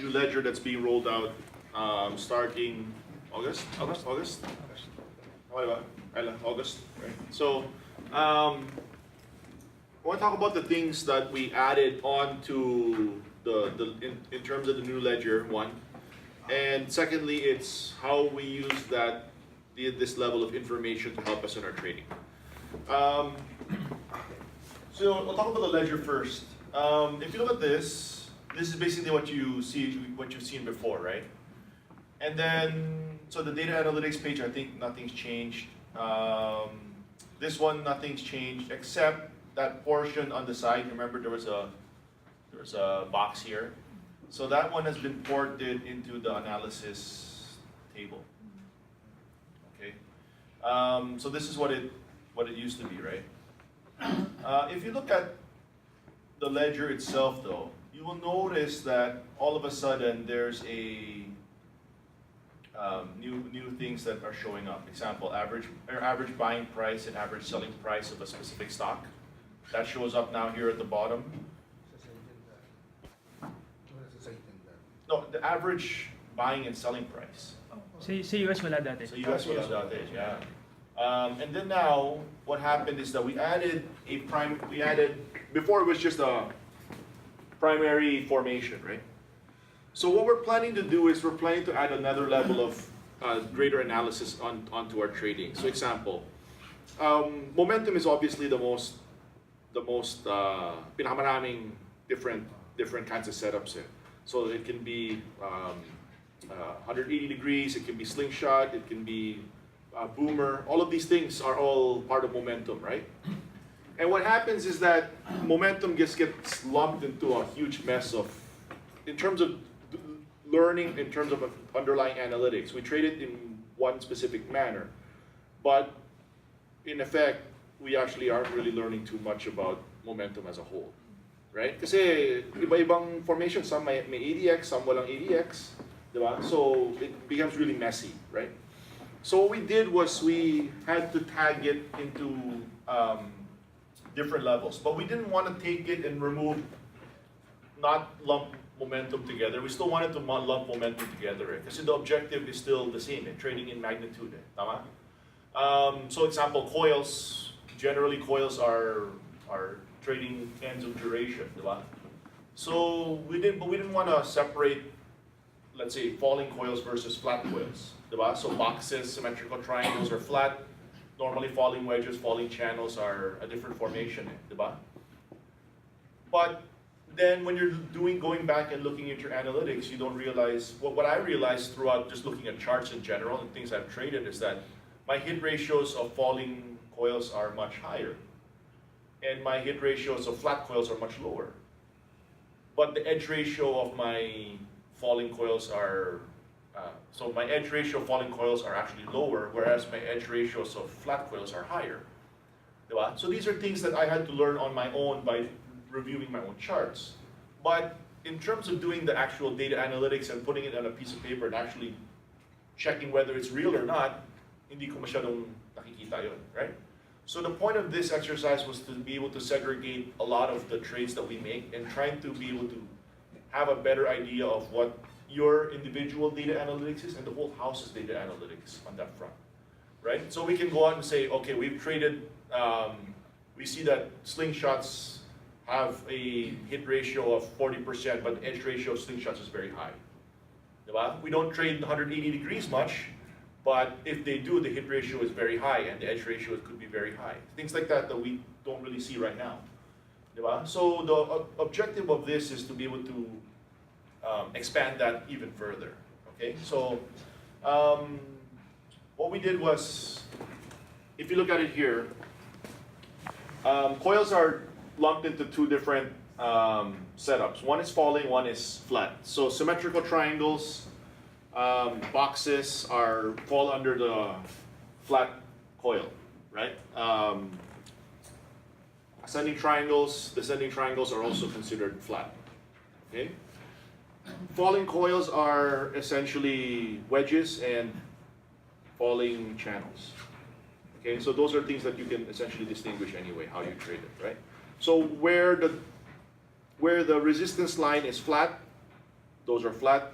new ledger that's being rolled out starting August. August. Right. So I want to talk about the things that we added on to in terms of the new ledger, one. And secondly, it's how we use this level of information to help us in our trading. So we'll talk about the ledger first. If you look at this is basically what you've seen before, right? And then, so the data analytics page, I think nothing's changed. This one, nothing's changed except that portion on the side. Remember, there was a box here. So that one has been ported into the analysis table. Okay. So this is what it used to be, right? If you look at the ledger itself, though, you will notice that all of a sudden there's a new things that are showing up. Example, average buying price and average selling price of a specific stock. That shows up now here at the bottom. No, the average buying and selling price. Sa US wala dati. So US wala dati, yeah. And then now, what happened is that we added before it was just a primary formation, right? So what we're planning to do is we're planning to add another level of greater analysis onto our trading. So example, momentum is obviously the most pinakamaraming different kinds of setups. So it can be 180 degrees, it can be slingshot, it can be boomer. All of these things are all part of momentum, right? And what happens is that momentum gets lumped into a huge mess in terms of learning, in terms of underlying analytics. We trade it in one specific manner, but in effect, we actually aren't really learning too much about momentum as a whole, right? Kasi iba-ibang formation, some may ADX, some walang ADX, diba? So it becomes really messy, right? So what we did was we had to tag it into different levels, but we didn't want to take it and not lump momentum together. We still wanted to lump momentum together, because the objective is still the same, trading in magnitude. Tama? So example, coils. Generally, coils are trading ends of duration, diba? So we didn't want to separate, let's say, falling coils versus flat coils, diba? So boxes, symmetrical triangles are flat. Normally, falling wedges, falling channels are a different formation, diba? But then when you're going back and looking at your analytics, you don't realize, what I realized throughout just looking at charts in general and things I've traded is that my hit ratios of falling coils are much higher, and my hit ratios of flat coils are much lower. But the edge ratio of my falling coils so my edge ratio of falling coils are actually lower, whereas my edge ratios of flat coils are higher. Diba? So these are things that I had to learn on my own by reviewing my own charts. But in terms of doing the actual data analytics and putting it on a piece of paper and actually checking whether it's real or not, hindi ko masyadong nakikita yun, right? So the point of this exercise was to be able to segregate a lot of the trades that we make and trying to be able to have a better idea of what your individual data analytics is and the whole house's data analytics on that front, right? So we can go out and say, okay, we've traded, we see that slingshots have a hit ratio of 40%, but the edge ratio of slingshots is very high. Diba? We don't trade 180 degrees much, but if they do, the hit ratio is very high and the edge ratio could be very high. Things like that we don't really see right now. Diba? So the objective of this is to be able to expand that even further. Okay, so what we did was, if you look at it here, coils are lumped into two different setups. One is falling, one is flat. So symmetrical triangles, boxes fall under the flat coil, right? Ascending triangles, descending triangles are also considered flat. Okay. Falling coils are essentially wedges and falling channels. Okay, so those are things that you can essentially distinguish anyway, how you trade it, right? So where the resistance line is flat, those are flat,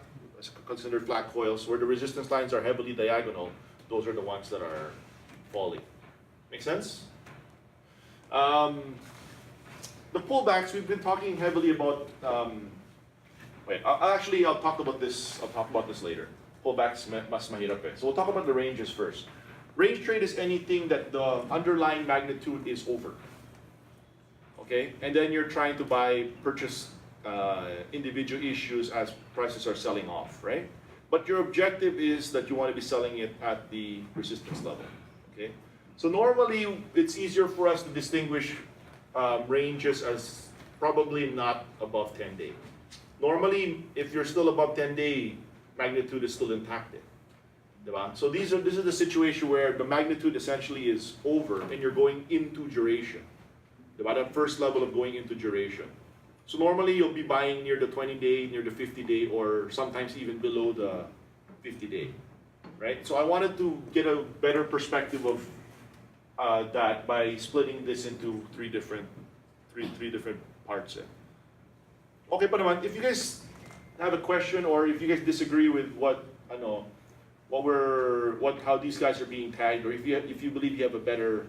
considered flat coils. Where the resistance lines are heavily diagonal, those are the ones that are falling. Make sense? The pullbacks, we've been talking heavily about. I'll talk about this. I'll talk about this later. Pullbacks mas mahirap eh. So we'll talk about the ranges first. Range trade is anything that the underlying magnitude is over. Okay, and then you're trying to purchase individual issues as prices are selling off, right? But your objective is that you want to be selling it at the resistance level. Okay, so normally it's easier for us to distinguish ranges as probably not above 10-day. Normally, if you're still above 10-day, magnitude is still intact. Diba? So this is the situation where the magnitude essentially is over and you're going into duration. Diba? That first level of going into duration. So normally you'll be buying near the 20-day, near the 50-day, or sometimes even below the 50-day, right? So I wanted to get a better perspective of that by splitting this into three different parts. Okay, pa naman, if you guys have a question or if you guys disagree with how these guys are being tagged, or if you believe you have a better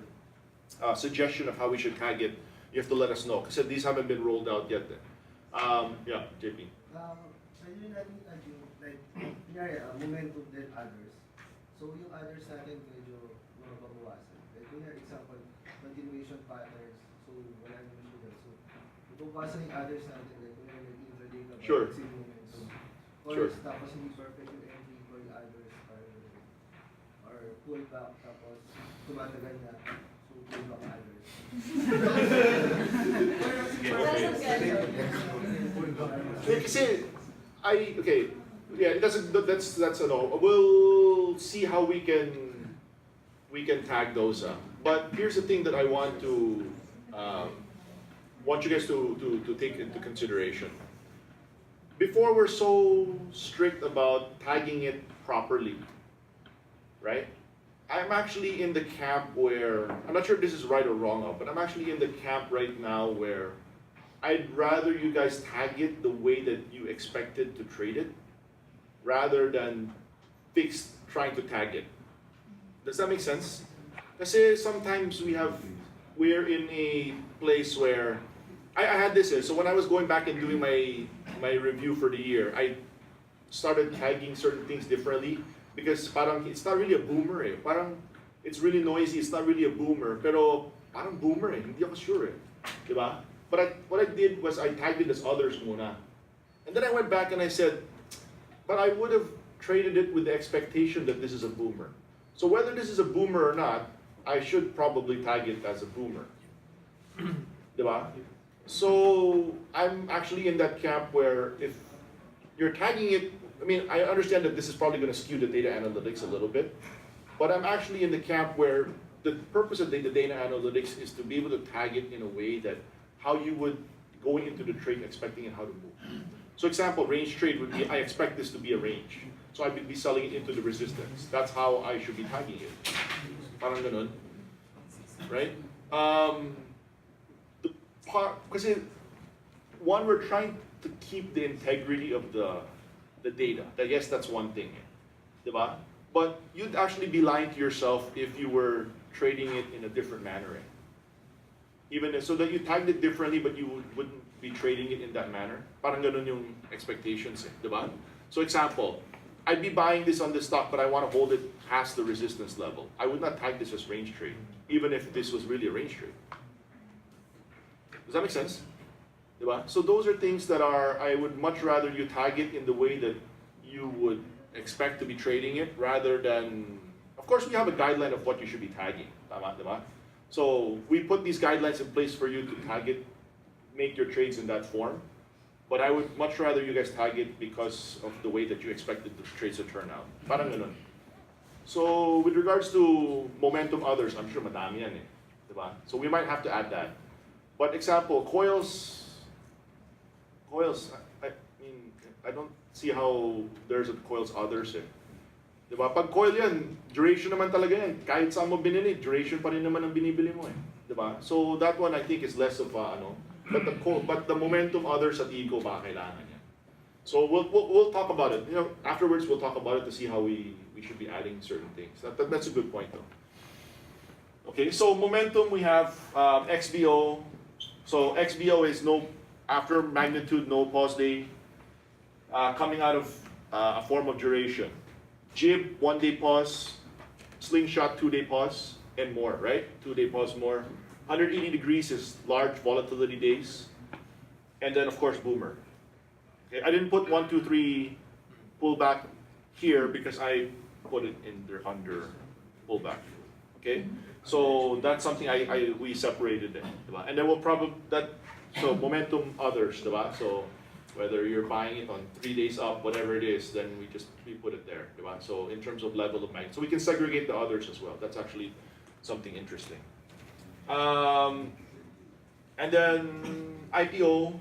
suggestion of how we should tag it, you have to let us know because these haven't been rolled out yet. Yeah, JP. Pwede natin i-assume, like, kunyari, momentum then others. So yung others natin medyo mababawasan. Like, kunyari, example, continuation patterns. So wala naman siya. So, mababawasan yung others natin. Like, kunyari, nag-intraday ka ba? Sure. Kasi momentum. Or Sure. tapos hindi perfect yung entry for yung others. Or pullback, tapos tumatagal na. So, pullback others. Kasi that's a no. We'll see how we can tag those up. But here's the thing that I want you guys to take into consideration. Before we're so strict about tagging it properly, right? I'm actually in the camp where, I'm not sure if this is right or wrong, but I'm actually in the camp right now where I'd rather you guys tag it the way that you expected to trade it, rather than trying to tag it. Does that make sense? Kasi sometimes we're in a place where, I had this, so when I was going back and doing my review for the year, I started tagging certain things differently. Because parang it's not really a boomer eh. Parang it's really noisy, it's not really a boomer. Pero parang boomer eh, hindi ako sure eh. Diba? But what I did was I tagged it as others muna. And then I went back and I said, but I would have traded it with the expectation that this is a boomer. So whether this is a boomer or not, I should probably tag it as a boomer. Diba? So I'm actually in that camp where if you're tagging it, I mean, I understand that this is probably going to skew the data analytics a little bit, but I'm actually in the camp where the purpose of the data analytics is to be able to tag it in a way that how you would go into the trade expecting it how to move. So example, range trade would be, I expect this to be a range. So I would be selling it into the resistance. That's how I should be tagging it. Parang ganun. Right? Kasi one, we're trying to keep the integrity of the data. I guess that's one thing. Diba? But you'd actually be lying to yourself if you were trading it in a different manner. Even so that you tagged it differently, but you wouldn't be trading it in that manner. Parang ganun yung expectations. Diba? So example, I'd be buying this on the stock, but I want to hold it past the resistance level. I would not tag this as range trade, even if this was really a range trade. Does that make sense? Diba? So those are things that I would much rather you tag it in the way that you would expect to be trading it, rather than, of course we have a guideline of what you should be tagging. Tama, diba? So we put these guidelines in place for you to tag it, make your trades in that form. But I would much rather you guys tag it because of the way that you expected the trades to turn out. Parang ganun. So with regards to momentum others, I'm sure madami yan eh. Diba? So we might have to add that. But example, coils, I mean, I don't see how there's a coils others eh. Diba? Pag coil yan, duration naman talaga yan. Kahit saan mo binili, duration pa rin naman ang binibili mo eh. Diba? So that one I think is less of a, but the momentum others at eco ba kailangan yan. So we'll talk about it. You know, afterwards we'll talk about it to see how we should be adding certain things. That's a good point though. Okay, so momentum we have XBO. So XBO is no after magnitude, no pause day, coming out of a form of duration. Jib, 1 day pause. Slingshot, 2 day pause, and more, right? 2 day pause more. 180 degrees is large volatility days. And then of course boomer. Okay, I didn't put 1, 2, 3 pullback here because I put it in under pullback. Okay, so that's something we separated it, diba? And then we'll probably so momentum others, diba? So whether you're buying it on 3 days up, whatever it is, then we put it there, diba? So in terms of level of magnitude, so we can segregate the others as well. That's actually something interesting. And then IPO,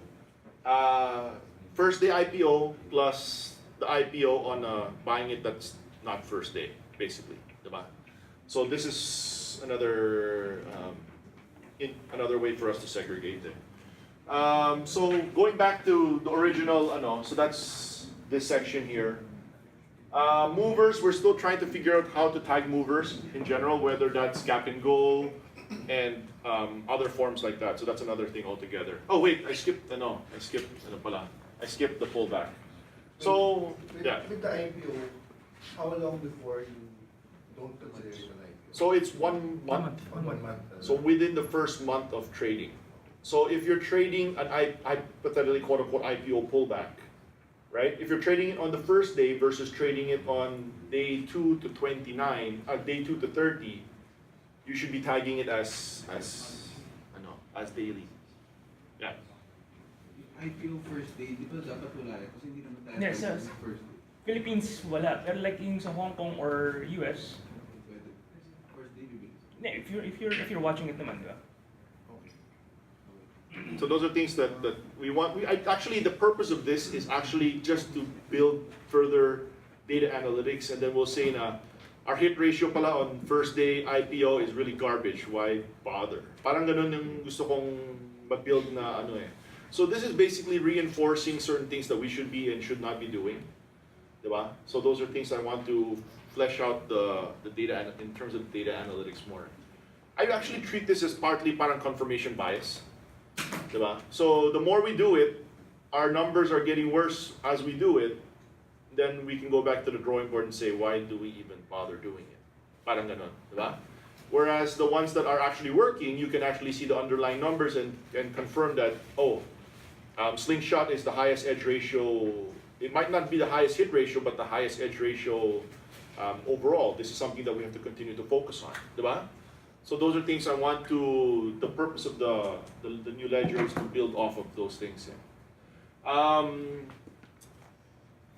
first day IPO plus the IPO on buying it that's not first day, basically, diba? So this is another another way for us to segregate it. So going back to the original, so that's this section here. Movers, we're still trying to figure out how to tag movers in general, whether that's gap and go and other forms like that. So that's another thing altogether. Oh wait, I skipped the pullback. So yeah. With the IPO, how long before you don't consider it an IPO? So it's 1 month. 1 month. So within the first month of trading. So if you're trading an hypothetically quote-unquote IPO pullback, right? If you're trading it on the first day versus trading it on day 2 to 29, day 2 to 30, you should be tagging it as daily. Yeah. IPO first day, di ba dapat wala eh? Kasi hindi naman tayo Yes, yes. first day. Philippines, wala. Pero like yung sa Hong Kong or US, Pwede. First day, bibig. if you're watching it naman, diba? So those are things that we want. Actually, the purpose of this is actually just to build further data analytics, and then we'll say na our hit ratio pala on first day IPO is really garbage. Why bother? Parang ganun yung gusto kong mag-build na ano eh. So this is basically reinforcing certain things that we should be and should not be doing, diba? So those are things I want to flesh out the data in terms of data analytics more. I actually treat this as partly parang confirmation bias. Diba? So the more we do it, our numbers are getting worse as we do it, then we can go back to the drawing board and say, why do we even bother doing it? Parang ganon, diba? Whereas the ones that are actually working, you can actually see the underlying numbers and confirm that, slingshot is the highest edge ratio. It might not be the highest hit ratio, but the highest edge ratio overall. This is something that we have to continue to focus on, diba? So those are things I want to, the purpose of the new ledger is to build off of those things.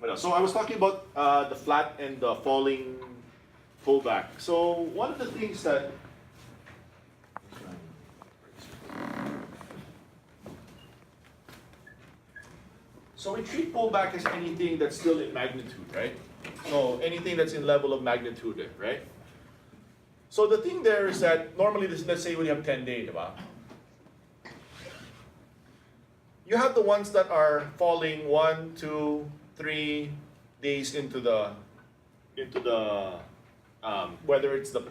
What else? So I was talking about the flat and the falling pullback. So one of the things that, so we treat pullback as anything that's still in magnitude, right? So anything that's in level of magnitude, right? So the thing there is that normally, let's say we have 10-day, diba? You have the ones that are falling 1, 2, 3 days into the whether it's the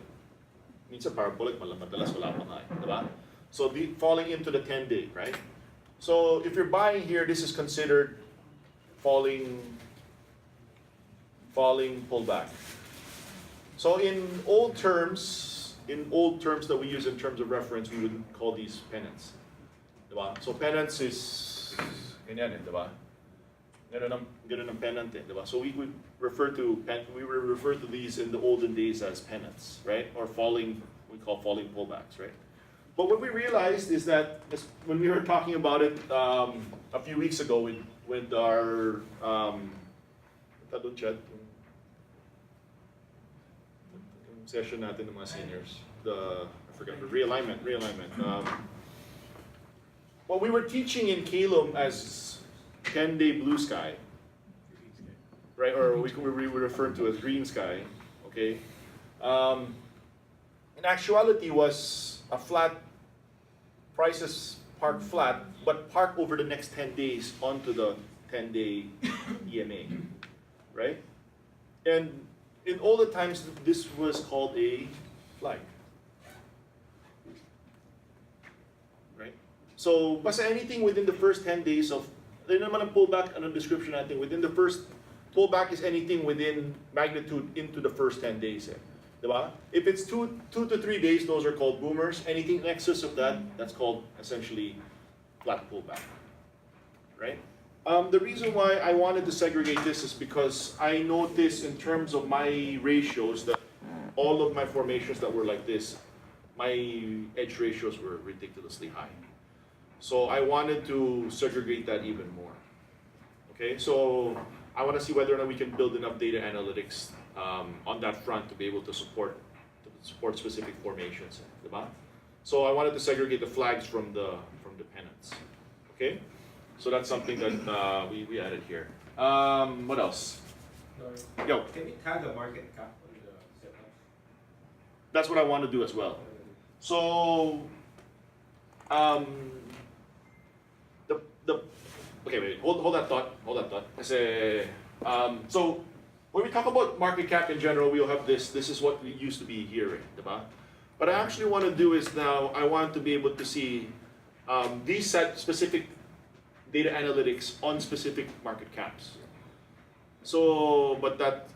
minsan parabolic madalas wala pa nga, diba? So falling into the 10-day, right? So if you're buying here, this is considered falling pullback. So in old terms that we use in terms of reference, we would call these pennants. Diba? So pennants is ganyan, diba? Ganun ang pennant, diba? So we would refer to these in the olden days as pennants, right? Or we call falling pullbacks, right? But what we realized is that when we were talking about it a few weeks ago with our session natin ng mga seniors, I forgot the realignment. What we were teaching in Calum as 10-day blue sky, right? Or we would refer to as green sky, okay? In actuality was a flat, prices park flat, but park over the next 10 days onto the 10-day EMA, right? And in all the times, this was called a flag, right? So, basta anything within the first 10 days of, then naman ang pullback, ano description natin, within the first, pullback is anything within magnitude into the first 10 days. Diba? If it's two to 3 days, those are called boomers. Anything in excess of that, that's called essentially flat pullback, right? The reason why I wanted to segregate this is because I noticed in terms of my ratios that all of my formations that were like this, my edge ratios were ridiculously high. So I wanted to segregate that even more. Okay, so I want to see whether or not we can build enough data analytics on that front to be able to support specific formations. Diba? So I wanted to segregate the flags from the pennants. Okay, so that's something that we added here. What else? Yo. Can we tag the market cap on the setup? That's what I want to do as well. So, okay, wait, hold that thought. Kasi, so when we talk about market cap in general, we'll have this. This is what we used to be hearing, diba? What I actually want to do is now I want to be able to see these specific data analytics on specific market caps. So, but that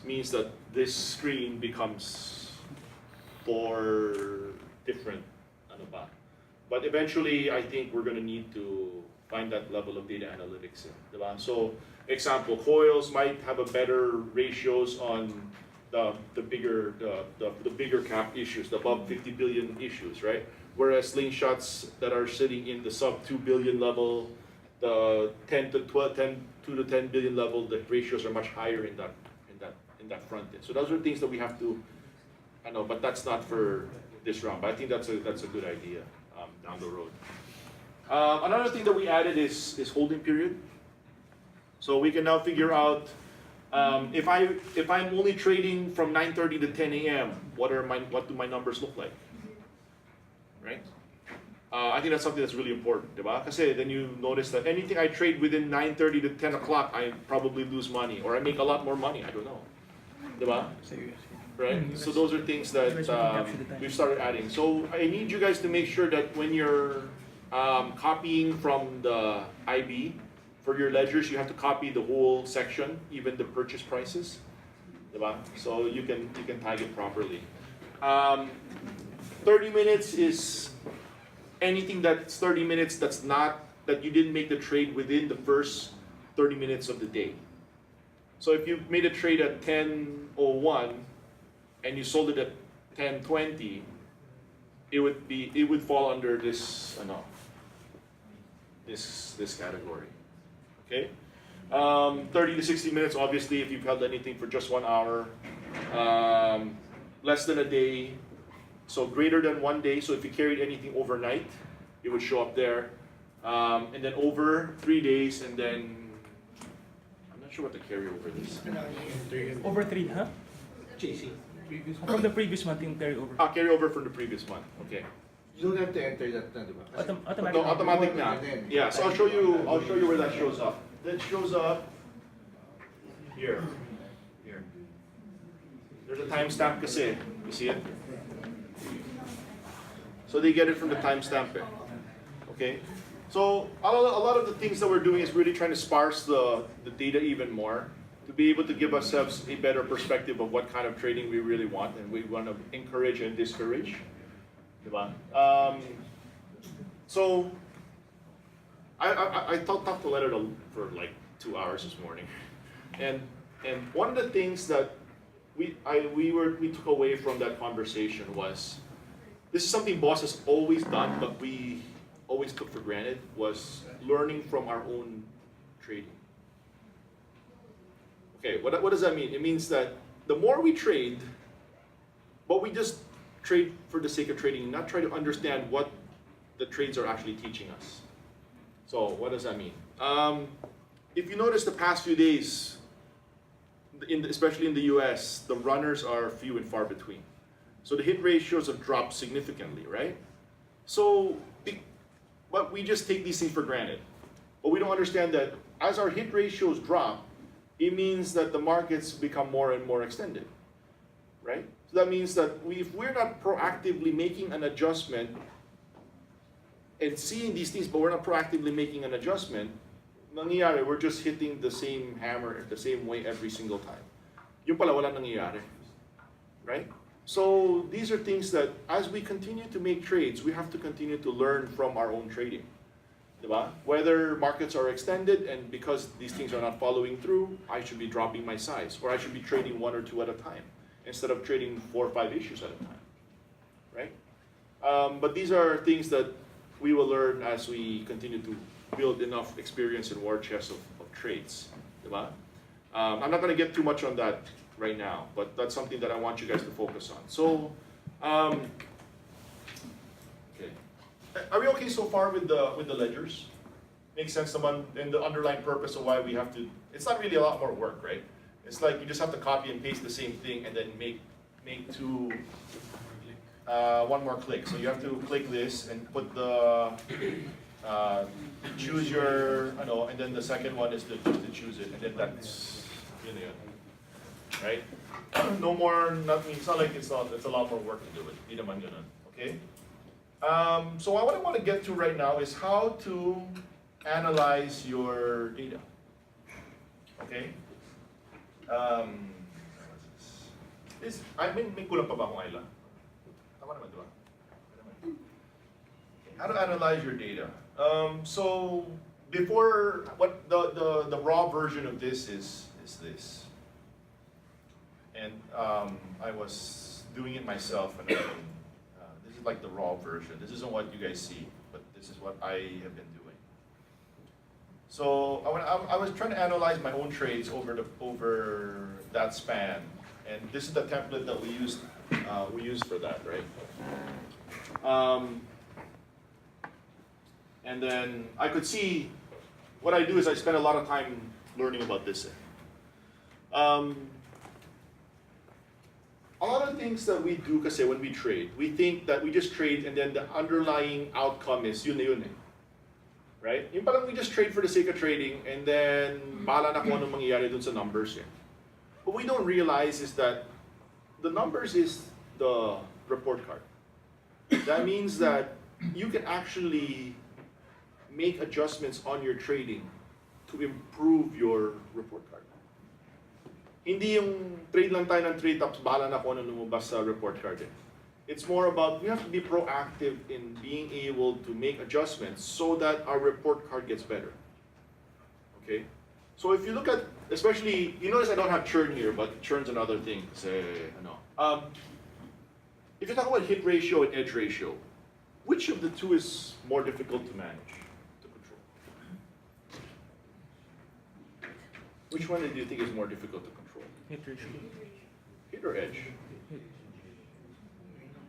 means that this screen becomes 4 different, ano ba? But eventually, I think we're going to need to find that level of data analytics. Diba? So, example, coils might have a better ratios on the bigger cap issues, the above 50 billion issues, right? Whereas slingshots that are sitting in the sub 2 billion level, the 2 to 10 billion level, the ratios are much higher in that front end. So those are things that we have to, I know, but that's not for this round. But I think that's a good idea down the road. Another thing that we added is holding period. So we can now figure out if I'm only trading from 9:30 to 10 a.m. What do my numbers look like, right? I think that's something that's really important, diba? Kasi then you notice that anything I trade within 9:30 to 10 o'clock, I probably lose money or I make a lot more money. I don't know, diba? Right? So those are things that we've started adding. So I need you guys to make sure that when you're copying from the IB for your ledgers, you have to copy the whole section, even the purchase prices, diba? So you can tag it properly. 30 minutes is anything that's 30 minutes that you didn't make the trade within the first 30 minutes of the day. So if you made a trade at 10:01 and you sold it at 10:20, it would fall under this this category. Okay, 30 to 60 minutes. Obviously, if you've held anything for just 1 hour, less than a day. So greater than 1 day. So if you carried anything overnight, it would show up there. And then over 3 days, and then I'm not sure what the carryover is. Over 3, huh? JC. From the previous month yung carryover. Carryover from the previous month. Okay. You don't have to enter that na, di ba? Automatic. No, automatic na. Yeah. So I'll show you where that shows up. That shows up here. Here. There's a timestamp kasi. You see it? So they get it from the timestamp. Okay? So a lot of the things that we're doing is really trying to sparse the data even more to be able to give ourselves a better perspective of what kind of trading we really want and we want to encourage and discourage. Diba? So I talked to Leonard for like 2 hours this morning, and one of the things that we took away from that conversation was, this is something boss has always done, but we always took for granted, was learning from our own trading. Okay, what does that mean? It means that the more we trade, but we just trade for the sake of trading, not try to understand what the trades are actually teaching us. So what does that mean? If you notice the past few days, especially in the US, the runners are few and far between. So the hit ratios have dropped significantly, right? So, but we just take these things for granted. But we don't understand that as our hit ratios drop, it means that the markets become more and more extended, right? So that means that if we're not proactively making an adjustment and seeing these things, but we're not proactively making an adjustment, nangyayari, we're just hitting the same hammer the same way every single time. Yung pala wala nangyayari, right? So these are things that as we continue to make trades, we have to continue to learn from our own trading. Diba? Whether markets are extended and because these things are not following through, I should be dropping my size, or I should be trading 1 or 2 at a time instead of trading 4 or 5 issues at a time, right? But these are things that we will learn as we continue to build enough experience in war chest of trades. Diba? I'm not going to get too much on that right now, but that's something that I want you guys to focus on. So, okay. Are we okay so far with the ledgers? Makes sense naman, and the underlying purpose of why we have to, it's not really a lot more work, right? It's like you just have to copy and paste the same thing and then make one more click. So you have to click this and put the, choose your, and then the second one is to choose it, and then that's, right? No more, nothing, it's not like it's a lot more work to do it. Di naman ganun, okay? So what I want to get to right now is how to analyze your data, okay? May kulang pa ba akong Ayla? Tama naman, diba? How to analyze your data. So before, what the raw version of this is this. And I was doing it myself, and this is like the raw version. This isn't what you guys see, but this is what I have been doing. So I was trying to analyze my own trades over that span, and this is the template that we used for that, right? And then I could see what I do is I spend a lot of time learning about this. A lot of things that we do kasi when we trade, we think that we just trade and then the underlying outcome is yun na yun eh. Right? Yung parang we just trade for the sake of trading and then bahala na kung anong mangyayari dun sa numbers eh. What we don't realize is that the numbers is the report card. That means that you can actually make adjustments on your trading to improve your report card. Hindi yung trade lang tayo ng trade tapos bahala na kung ano lumabas sa report card eh. It's more about we have to be proactive in being able to make adjustments so that our report card gets better. Okay? So if you look at, especially, you notice I don't have churn here, but churn's another thing. If you talk about hit ratio and edge ratio, which of the two is more difficult to manage, to control? Which one do you think is more difficult to control? Hit ratio. Hit or edge? Hit.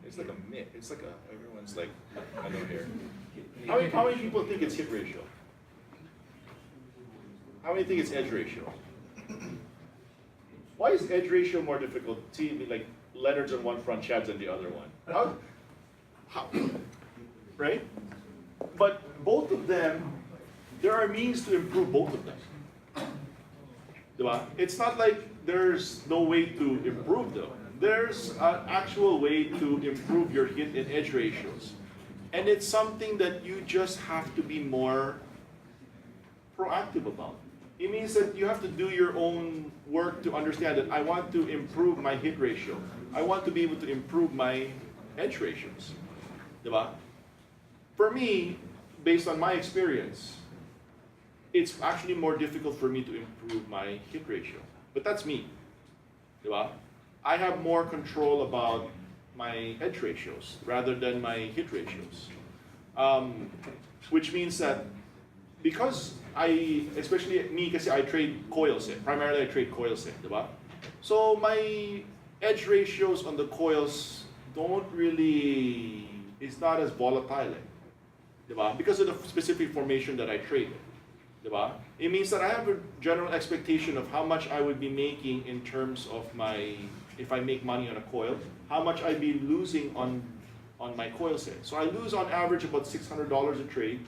It's like a myth. It's like everyone's like, I don't hear. How many people think it's hit ratio? How many think it's edge ratio? Why is edge ratio more difficult? See, like Leonard's on one front, Chad's on the other one. How? Right? But both of them, there are means to improve both of them. Diba? It's not like there's no way to improve them. There's an actual way to improve your hit and edge ratios. And it's something that you just have to be more proactive about. It means that you have to do your own work to understand that I want to improve my hit ratio. I want to be able to improve my edge ratios. Diba? For me, based on my experience, it's actually more difficult for me to improve my hit ratio. But that's me. Diba? I have more control about my edge ratios rather than my hit ratios. Which means that because especially me, kasi I trade coils, primarily I trade coils, diba? So my edge ratios on the coils it's not as volatile, diba? Because of the specific formation that I trade, diba? It means that I have a general expectation of how much I would be making in terms of if I make money on a coil, how much I'd be losing on my coil set. So I lose on average about $600 a trade,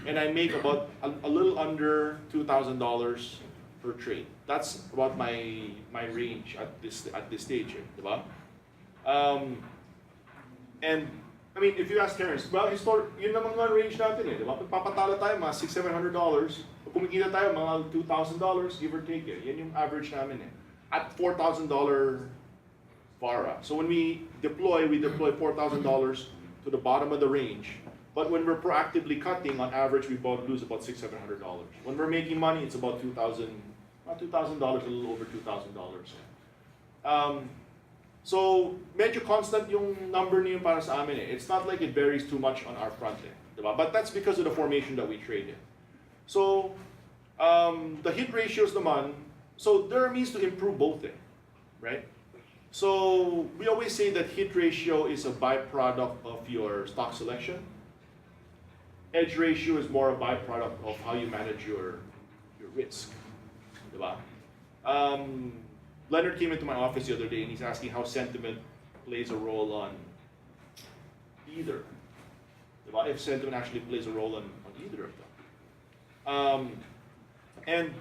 and I make about a little under $2,000 per trade. That's about my range at this stage, diba? And I mean, if you ask Terrence, well, yun naman nga range natin diba? Pagpapatalo tayo mga $600-700, pag kumikita tayo mga $2,000, give or take yan yung average namin at $4,000 VARA. So when we deploy $4,000 to the bottom of the range. But when we're proactively cutting, on average, we lose about $600-700. When we're making money, it's about $2,000, a little over $2,000. So medyo constant yung number niyo para sa amin It's not like it varies too much on our front diba? But that's because of the formation that we trade in. So the hit ratios naman, so there are means to improve both right? So we always say that hit ratio is a byproduct of your stock selection. Edge ratio is more a byproduct of how you manage your risk. Diba? Leonard came into my office the other day and he's asking how sentiment plays a role on either. Diba? If sentiment actually plays a role on either of them. And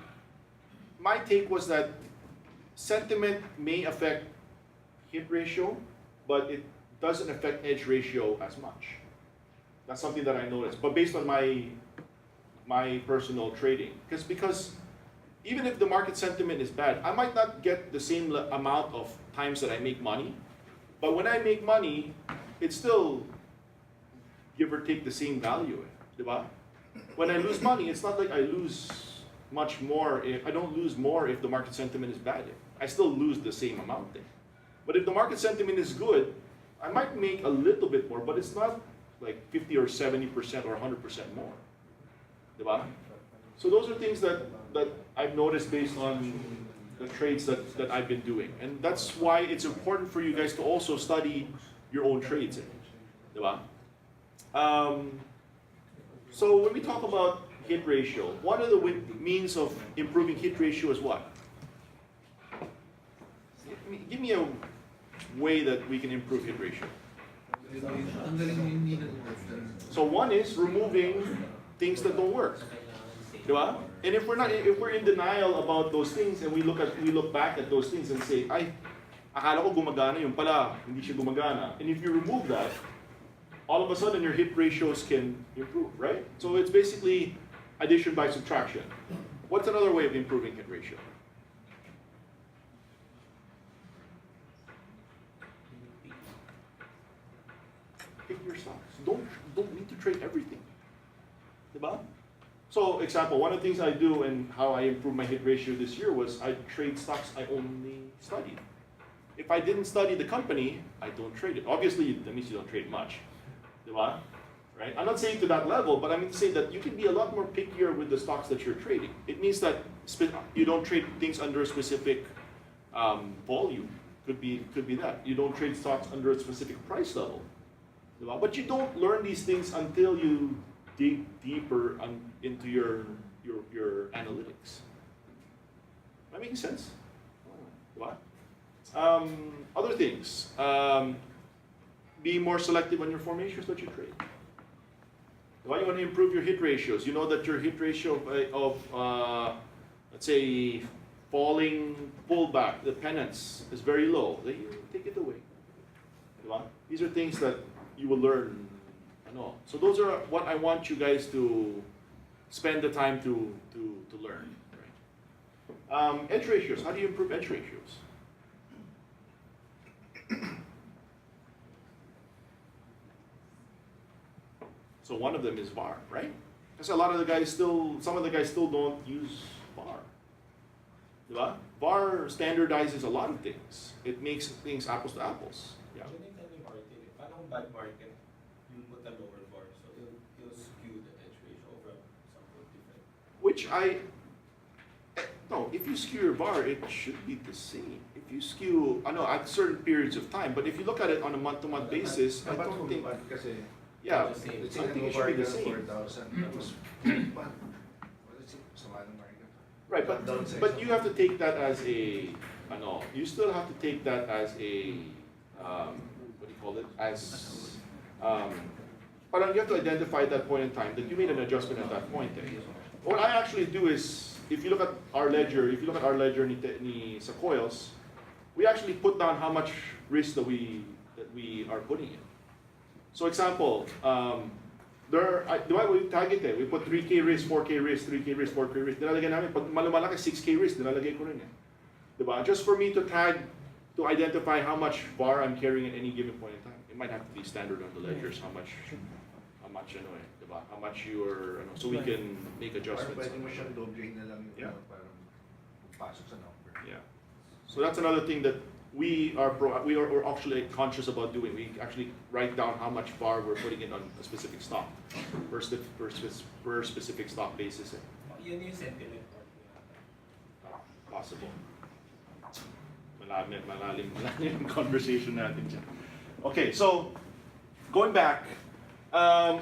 my take was that sentiment may affect hit ratio, but it doesn't affect edge ratio as much. That's something that I noticed, but based on my personal trading, because even if the market sentiment is bad, I might not get the same amount of times that I make money, but when I make money, it's still give or take the same value, diba? When I lose money, it's not like I lose much more. I don't lose more if the market sentiment is bad. I still lose the same amount there. But if the market sentiment is good, I might make a little bit more, but it's not like 50 or 70% or 100% more. Diba? So those are things that I've noticed based on the trades that I've been doing. And that's why it's important for you guys to also study your own trades. Diba? So when we talk about hit ratio, one of the means of improving hit ratio is what? Give me a way that we can improve hit ratio. So one is removing things that don't work. Diba? And if we're in denial about those things and we look back at those things and say, ay, akala ko gumagana, yung pala, hindi siya gumagana. And if you remove that, all of a sudden your hit ratios can improve, right? So it's basically addition by subtraction. What's another way of improving hit ratio? Pick your stocks. Don't need to trade everything. Diba? So, example, one of the things I do and how I improved my hit ratio this year was I trade stocks I only studied. If I didn't study the company, I don't trade it. Obviously, that means you don't trade much. Diba? Right? I'm not saying to that level, but I mean to say that you can be a lot more pickier with the stocks that you're trading. It means that you don't trade things under a specific volume. Could be that. You don't trade stocks under a specific price level. Diba? But you don't learn these things until you dig deeper into your analytics. That makes sense? Diba? Other things. Be more selective on your formations that you trade. Why you want to improve your hit ratios? You know that your hit ratio of let's say, falling pullback, the pennants, is very low. Then you take it away. These are things that you will learn. So those are what I want you guys to spend the time to learn. Right? Edge ratios. How do you improve edge ratios? So one of them is VAR, right? Because some of the guys still don't use VAR. Diba? VAR standardizes a lot of things. It makes things apples to apples. Yeah. Can you tell me, Martin, paano bad market, you put a lower bar, so it'll skew the edge ratio from something different? No, if you skew your VAR, it should be the same. If you skew, at certain periods of time, but if you look at it on a month-to-month basis, I don't think, yeah, I think it should be the same. Right, but you have to take that as a, you still have to take that as a, what do you call it, as parang you have to identify at that point in time that you made an adjustment at that point. Eh. What I actually do is, if you look at our ledger, sa coils, we actually put down how much risk that we are putting in. So example, di ba we target eh, we put 3K risk, 4K risk, 3K risk, 4K risk. Nilalagay namin, pag malumalaki 6K risk, nilalagay ko rin eh. Di ba? Just for me to tag, to identify how much VAR I'm carrying at any given point in time. It might have to be standard on the ledgers, how much ano eh, di ba? How much you're, ano, so we can make Parang adjustments. pwede mo siyang doblehin na lang yung Yeah. parang pasok sa number. Yeah. So that's another thing that we are actually conscious about doing. We actually write down how much VAR we're putting in on a specific stock per specific stock basis. Eh. Yun yung sentiment part niya. Possible. Malalim yung conversation natin dyan. Okay, so going back,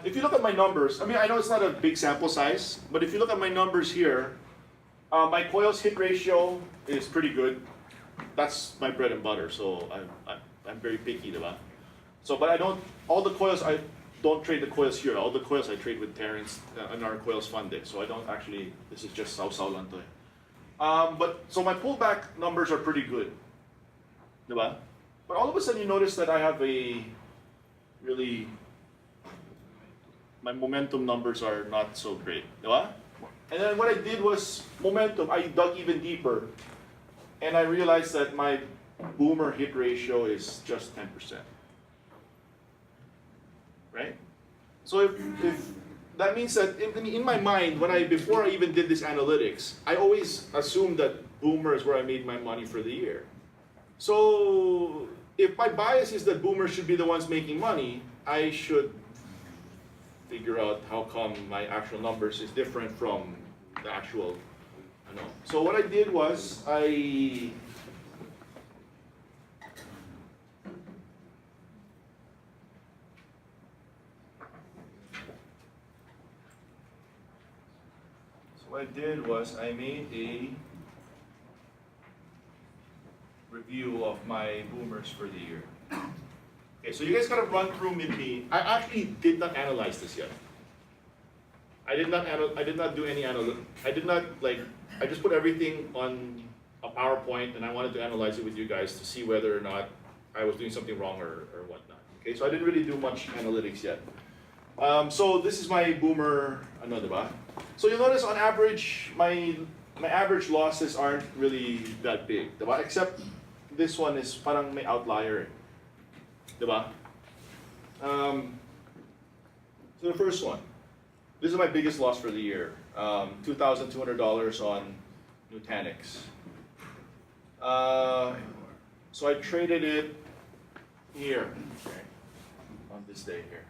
if you look at my numbers, I mean, I know it's not a big sample size, but if you look at my numbers here, my coils hit ratio is pretty good. That's my bread and butter, so I'm very picky, diba? So, but I don't, all the coils, I don't trade the coils here. All the coils I trade with Terrence and our coils funded, so I don't actually, this is just saw lang to eh. But, so my pullback numbers are pretty good, diba? But all of a sudden you notice that I have a really, my momentum numbers are not so great, diba? And then what I did was, momentum, I dug even deeper, and I realized that my boomer hit ratio is just 10%. Right? So if that means that in my mind, before I even did this analytics, I always assumed that boomer is where I made my money for the year. So if my bias is that boomers should be the ones making money, I should figure out how come my actual numbers is different from the actual. So what I did was So what I did was I made a review of my boomers for the year. Okay, so you guys gotta run through with me. I actually did not analyze this yet. I did not do any I just put everything on a PowerPoint and I wanted to analyze it with you guys to see whether or not I was doing something wrong or whatnot. Okay, so I didn't really do much analytics yet. So this is my boomer, diba? So you'll notice on average, my average losses aren't really that big, diba? Except this one is parang may outlier, diba? So the first one, this is my biggest loss for the year. $2,200 on Nutanix. So I traded it here, okay, on this day here.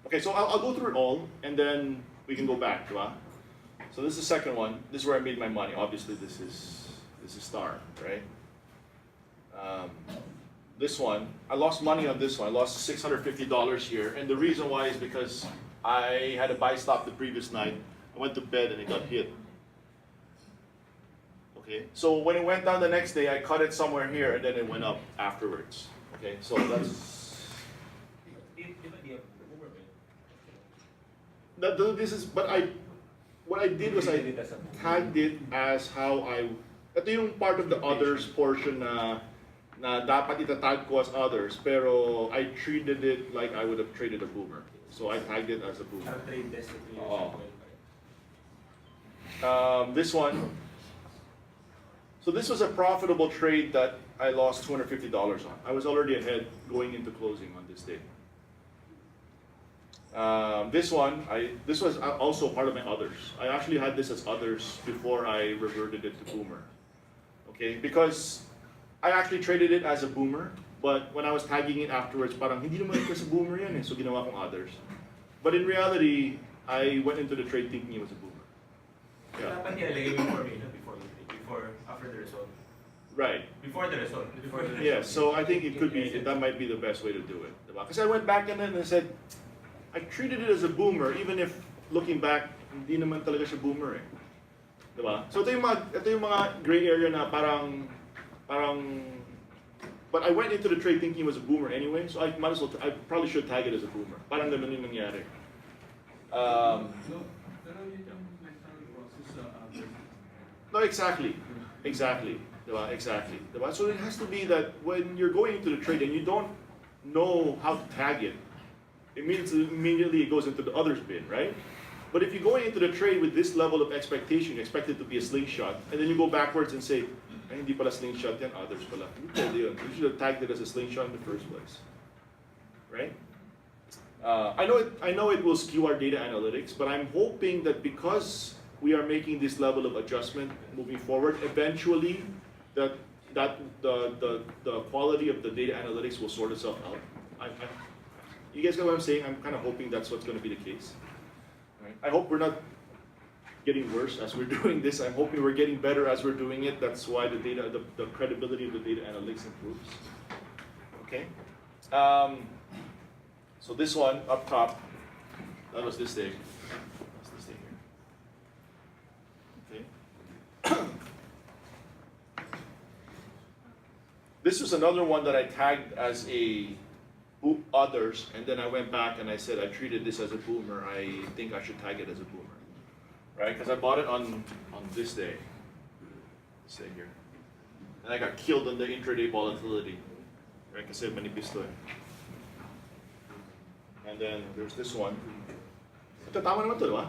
Okay, so I'll go through it all, and then we can go back, right? So this is the second one. This is where I made my money. Obviously, this is star, right? This one, I lost money on this one. I lost $650 here, and the reason why is because I had a buy stop the previous night. I went to bed and it got hit. Okay, so when it went down the next day, I cut it somewhere here, and then it went up afterwards. Okay, so that's. What I did was I tagged it as how ito yung part of the others portion na dapat itatag ko as others, pero I treated it like I would have traded a boomer. So I tagged it as a boomer. This one. So this was a profitable trade that I lost $250 on. I was already ahead going into closing on this day. This one, this was also part of my others. I actually had this as others before I reverted it to boomer. Okay, because I actually traded it as a boomer, but when I was tagging it afterwards, parang hindi naman ito sa boomer yan eh, so ginawa kong others. But in reality, I went into the trade thinking it was a boomer. Yeah. Dapat nilalagay mo formula after the result. Right. Before the result. Yeah, so I think it could be, that might be the best way to do it. Because I went back and then I said, I treated it as a boomer, even if looking back, hindi naman talaga siya boomer eh. Diba? So ito yung mga gray area na parang parang, but I went into the trade thinking it was a boomer anyway, so I might as well, I probably should tag it as a boomer. Parang ganun yung nangyari. So, pero yun yung mental process sa others. No, exactly. Diba? Exactly. Diba? So it has to be that when you're going into the trade and you don't know how to tag it, immediately it goes into the others bin, right? But if you're going into the trade with this level of expectation, you expect it to be a slingshot, and then you go backwards and say, ay, hindi pala slingshot yan, others pala. Hindi pwede yun. You should have tagged it as a slingshot in the first place. Right? I know it will skew our data analytics, but I'm hoping that because we are making this level of adjustment moving forward, eventually the quality of the data analytics will sort itself out. You guys know what I'm saying? I'm kind of hoping that's what's going to be the case. Right? I hope we're not getting worse as we're doing this. I'm hoping we're getting better as we're doing it. That's why the credibility of the data analytics improves. Okay. So this one up top, that was this thing. That's this thing here. Okay. This was another one that I tagged as a others, and then I went back and I said I treated this as a boomer. I think I should tag it as a boomer, right? Because I bought it on this day, here, and I got killed on the intraday volatility, right? Kasi manipisto eh. And then there's this one. Ito tama naman to, diba?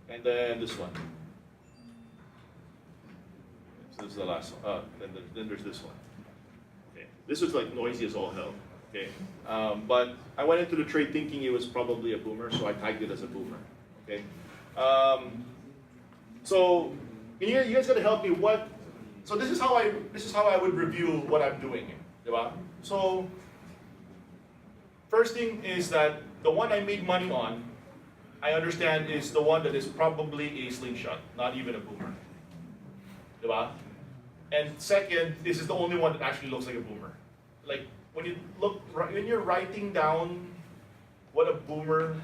And then this one. So this is the last one. Then there's this one. Okay. This was like noisy as all hell. Okay. But I went into the trade thinking it was probably a boomer, so I tagged it as a boomer. Okay. So you guys gotta help me. So this is how I would review what I'm doing. Diba? So first thing is that the one I made money on, I understand is the one that is probably a slingshot, not even a boomer. Diba? And second, this is the only one that actually looks like a boomer. Like when you're writing down what a boomer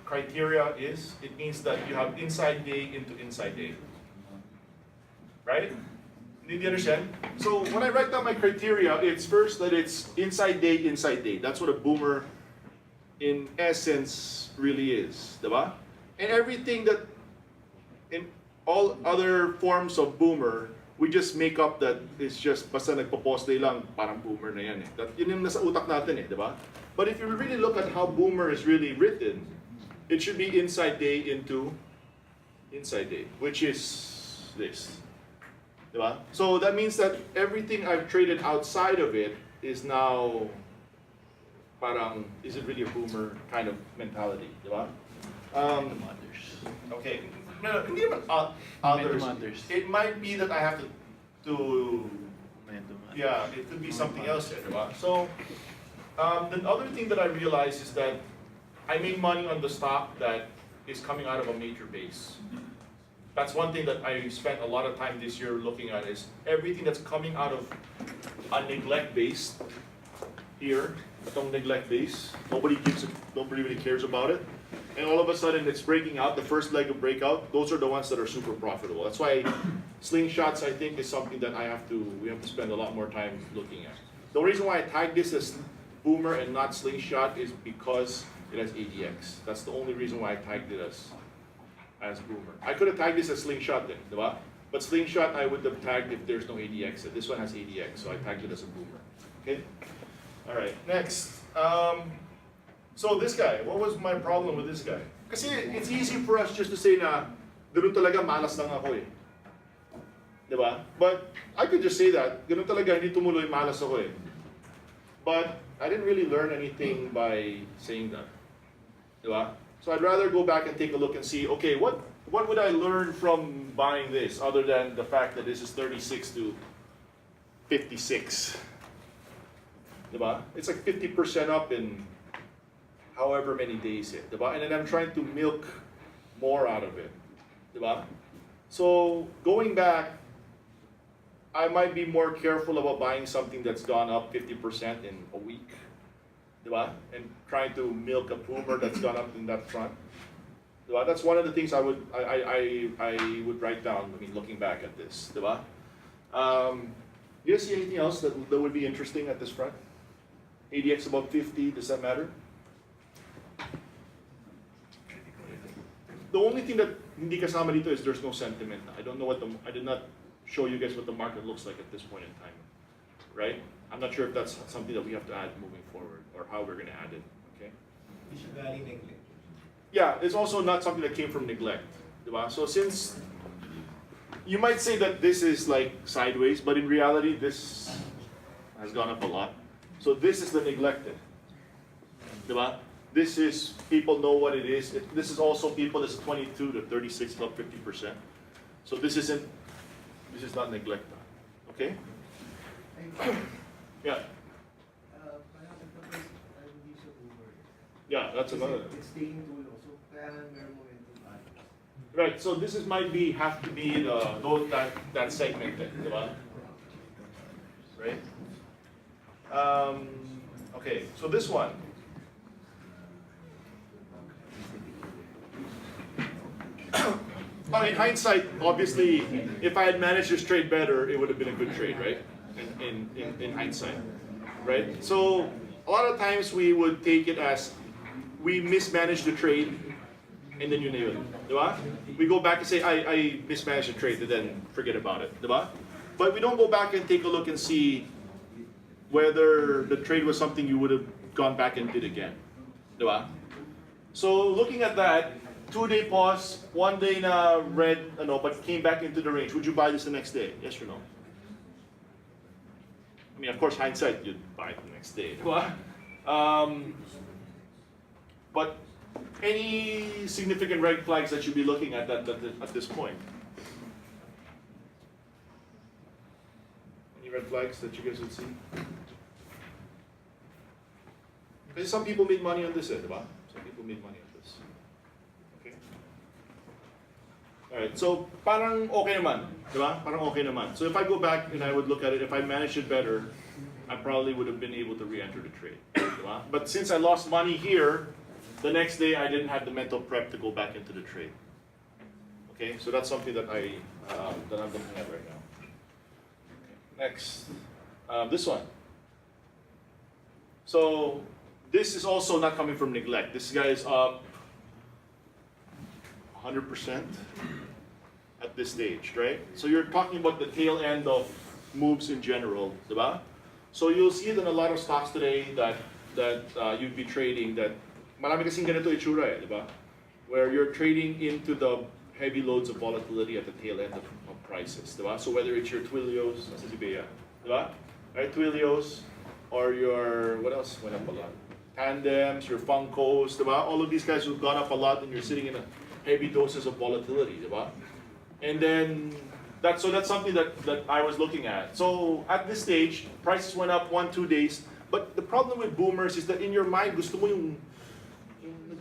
criteria is, it means that you have inside day into inside day. Right? Did you understand? So when I write down my criteria, it's first that it's inside day, inside day. That's what a boomer in essence really is, diba? And everything that in all other forms of boomer, we just make up that it's just basta nagpo-post day lang, parang boomer na yan eh. Yun yung nasa utak natin eh, diba? But if you really look at how boomer is really written, it should be inside day into inside day, which is this. Diba? So that means that everything I've traded outside of it is now parang, is it really a boomer kind of mentality, diba? Okay. No, hindi naman others. It might be that I have to yeah, it could be something else there, diba? So the other thing that I realized is that I made money on the stock that is coming out of a major base. That's one thing that I spent a lot of time this year looking at is everything that's coming out of a neglect base here, itong neglect base. Nobody really cares about it. And all of a sudden it's breaking out, the first leg of breakout, those are the ones that are super profitable. That's why slingshots I think is something that we have to spend a lot more time looking at. The reason why I tagged this as boomer and not slingshot is because it has ADX. That's the only reason why I tagged it as boomer. I could have tagged this as slingshot then, diba? But slingshot I would have tagged if there's no ADX. This one has ADX, so I tagged it as a boomer. Okay? Alright, next. So this guy, what was my problem with this guy? Kasi it's easy for us just to say na, ganun talaga, malas lang ako eh. Diba? But I could just say that, ganun talaga, hindi tumuloy, malas ako eh. But I didn't really learn anything by saying that. Diba? So I'd rather go back and take a look and see, okay, what would I learn from buying this other than the fact that this is 36 to 56? Diba? It's like 50% up in however many days it, diba? And then I'm trying to milk more out of it, diba? So going back, I might be more careful about buying something that's gone up 50% in a week, diba? And trying to milk a boomer that's gone up in that front, diba? That's one of the things I would write down. I mean, looking back at this, diba? You guys see anything else that would be interesting at this front? ADX above 50, does that matter? The only thing that hindi kasama dito is there's no sentiment. I don't know I did not show you guys what the market looks like at this point in time, right? I'm not sure if that's something that we have to add moving forward or how we're gonna add it, okay? You should vary neglect. Yeah, it's also not something that came from neglect, diba? So since you might say that this is like sideways, but in reality, this has gone up a lot. So this is the neglected, diba? This is, people know what it is. This is also people, this is 22 to 36, about 50%. So this is not neglected, okay? Yeah, Parang nagtapos, hindi siya over. yeah, that's another. It's taking too long, so kaya nga meron momentum others. Right, so this is have to be that segmented, diba? Right? Okay, so this one. In hindsight, obviously, if I had managed this trade better, it would have been a good trade, right? In hindsight, right? So a lot of times we would take it as we mismanaged the trade, and then you nail it, diba? We go back and say, I mismanaged the trade, and then forget about it, diba? But we don't go back and take a look and see whether the trade was something you would have gone back and did again, diba? So looking at that, 2-day pause, 1 day na red, but came back into the range. Would you buy this the next day? Yes or no? I mean, of course, hindsight, you'd buy it the next day. Diba? But any significant red flags that you'd be looking at this point? Any red flags that you guys would see? Because some people made money on this, diba? Some people made money on this. Okay. All right. So parang okay naman, diba? Parang okay naman. So if I go back and I would look at it, if I managed it better, I probably would have been able to re-enter the trade. Diba? But since I lost money here, the next day I didn't have the mental prep to go back into the trade. Okay. So that's something that I'm looking at right now. Okay. Next, this one. So this is also not coming from neglect. This guy is up 100% at this stage, right? So you're talking about the tail end of moves in general, diba? So you'll see it in a lot of stocks today that you'd be trading that marami kasing ganito itsura, diba? Where you're trading into the heavy loads of volatility at the tail end of prices, diba? So whether it's your Twilios, nasa si Bea, diba? Right, Twilios, or your, what else went up a lot? Tandems, your Funkos, diba? All of these guys who've gone up a lot and you're sitting in a heavy doses of volatility, diba? And then, that's something that I was looking at. So at this stage, prices went up 1-2 days, but the problem with boomers is that in your mind, gusto mo yung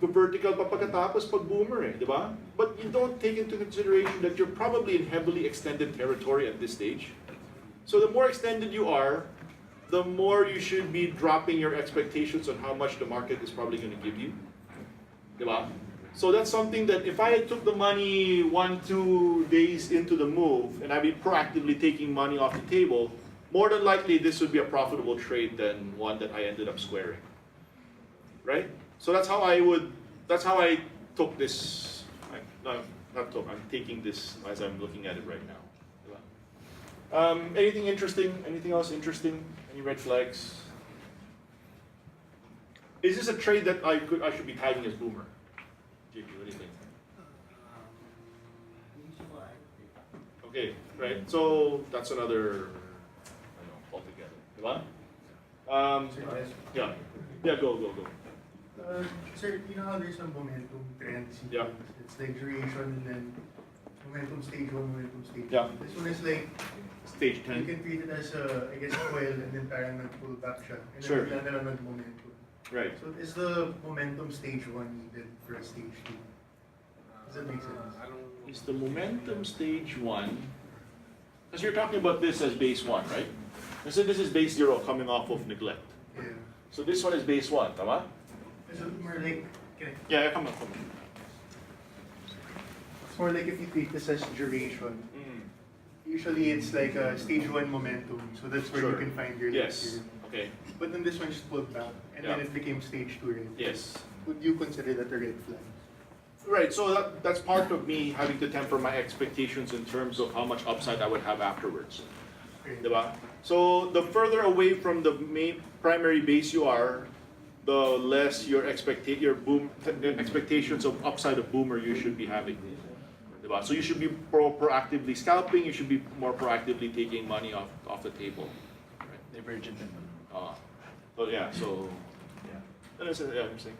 vertical pa pagkatapos pag boomer diba? But you don't take into consideration that you're probably in heavily extended territory at this stage. So the more extended you are, the more you should be dropping your expectations on how much the market is probably going to give you. Diba? So that's something that if I took the money 1-2 days into the move and I'd be proactively taking money off the table, more than likely this would be a profitable trade than one that I ended up squaring. Right? So that's how I took this. I'm taking this as I'm looking at it right now. Diba? Anything interesting? Anything else interesting? Any red flags? Is this a trade that I should be tagging as boomer? JP, what do you think? Okay, right. So that's another, altogether. Diba? Yeah, go. Sir, you know how there's some momentum trends? Yeah. It's like duration and then momentum stage 1, momentum stage 2. Yeah. This one is like, Stage you 10. can treat it as a, I guess, coil and then parang nag-pullback siya. And Sure. then bigla na lang nag-momentum. Right. So is the momentum stage 1 needed for a stage 2? Does that make sense? Is the momentum stage 1? Because you're talking about this as base 1, right? And so this is base 0 coming off of neglect. Yeah. So this one is base 1, tama? Is it more like, okay, Yeah, come on. it's more like if you treat this as duration, Mm. you Usually it's like a stage 1 momentum, so that's where Sure. you can find your Yes. next year. Okay. But then this one just pulled back, and then Yeah. it became stage 2, right? Yes. Would you consider that a red flag? Right, so that's part of me having to temper my expectations in terms of how much upside I would have afterwards. Okay. Diba? So the further away from the main primary base you are, the less your expectations of upside of boomer you should be having. Diba? So you should be proactively scalping, you should be more proactively taking money off the table. Right? Divergent naman. So yeah, so yeah. Yeah, I'm saying.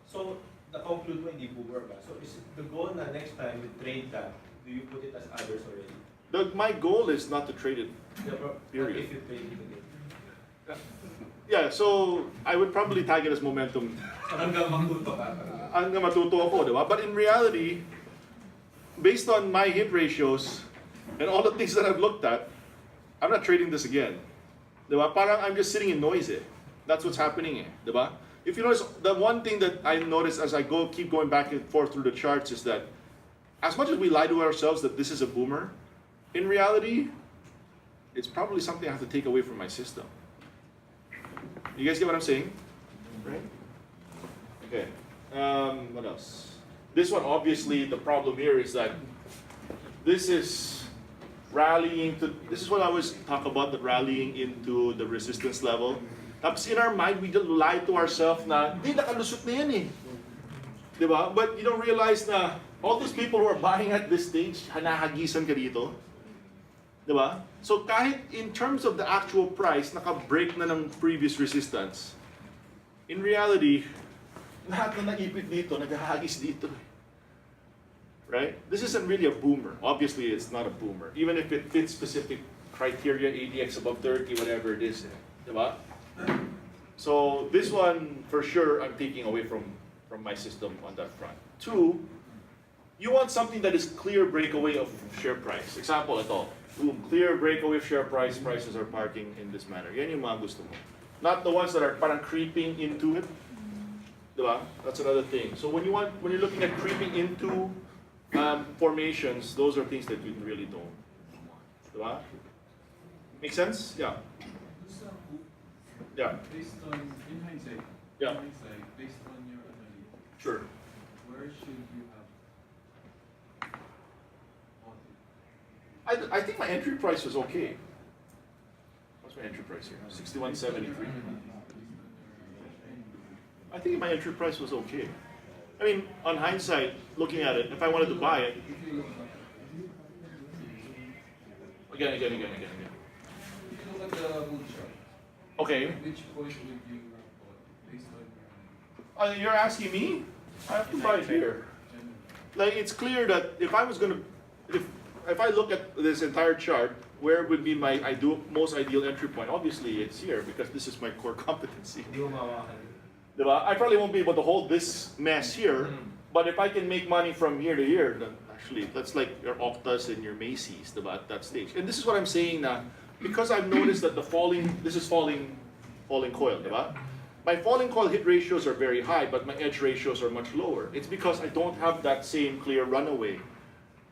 So, na-conclude mo hindi boomer ba? So, is the goal na next time you trade that, do you put it as others already? My goal is not to trade it. Yeah, but Period. if you trade it again? Yeah, so I would probably tag it as momentum. Hanggang matuto ka. Hanggang matuto ako, di ba? But in reality, based on my hit ratios and all the things that I've looked at, I'm not trading this again. Di ba? Parang I'm just sitting in noise eh. That's what's happening eh. Di ba? If you notice, the one thing that I notice as I keep going back and forth through the charts is that as much as we lie to ourselves that this is a boomer, in reality, it's probably something I have to take away from my system. You guys get what I'm saying? Right? Okay. What else? This one, obviously, the problem here is that this is rallying to, this is what I always talk about, the rallying into the resistance level. Tapos in our mind, we just lie to ourselves na, di, nakalusot na yan eh. Diba? But you don't realize na all those people who are buying at this stage, hanahagisan ka dito. Diba? So kahit in terms of the actual price, naka-break na ng previous resistance, in reality, lahat na naipit dito, naghahagis dito. Right? This isn't really a boomer. Obviously, it's not a boomer. Even if it fits specific criteria, ADX above 30, whatever it is. Diba? So this one, for sure, I'm taking away from my system on that front. Two, you want something that is clear breakaway of share price. Example, ito. Boom, clear breakaway of share price, prices are parking in this manner. Yan yung mga gusto mo. Not the ones that are parang creeping into it. Diba? That's another thing. So when you're looking at creeping into formations, those are things that you really don't want. Diba? Make sense? Yeah. Yeah. Based on, in hindsight, Yeah. based on your analysis, Sure. where should you have bought it? I think my entry price was okay. What's my entry price here? 61.73. I think my entry price was okay. I mean, on hindsight, looking at it, if I wanted to buy it, again. If you look at the bull chart, Okay. at which point would you have bought based on your You're asking me? I have to buy it here. general? Like, it's clear that if I was gonna, if I look at this entire chart, where would be my most ideal entry point? Obviously, it's here because this is my core competency. Hindi mo mawakan. Diba? I probably won't be able to hold this mess here, but if I can make money from here to here, then actually, that's like your Optas and your Macy's, diba, at that stage. And this is what I'm saying now, because I've noticed that this is falling coil, diba? My falling coil hit ratios are very high, but my edge ratios are much lower. It's because I don't have that same clear runaway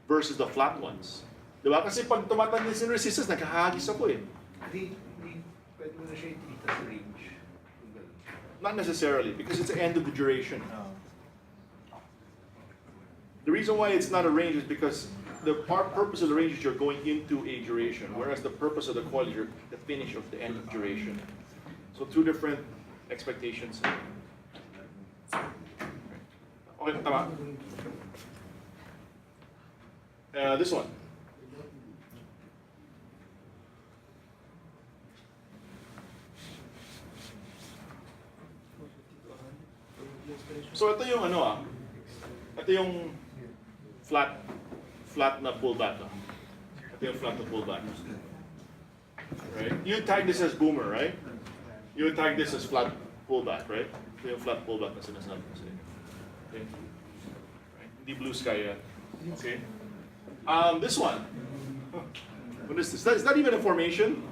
versus the flat ones. Diba? Kasi pag tumatanda sin resistance, nakahagis ako eh. Hindi, pwede mo na siya itikita sa range. Kung ganun. Not necessarily, because it's the end of the duration. The reason why it's not a range is because the purpose of the range is you're going into a duration, whereas the purpose of the coil is the finish of the end of duration. So two different expectations. Okay, tama. This one. So ito yung ito yung flat na pullback. Ito yung flat na pullback. Right? You tag this as boomer, right? You tag this as flat pullback, right? Ito yung flat pullback na sinasabi ko sa inyo. Okay? Right? Hindi blue sky yan. Okay? This one. What is this? Is that even a formation?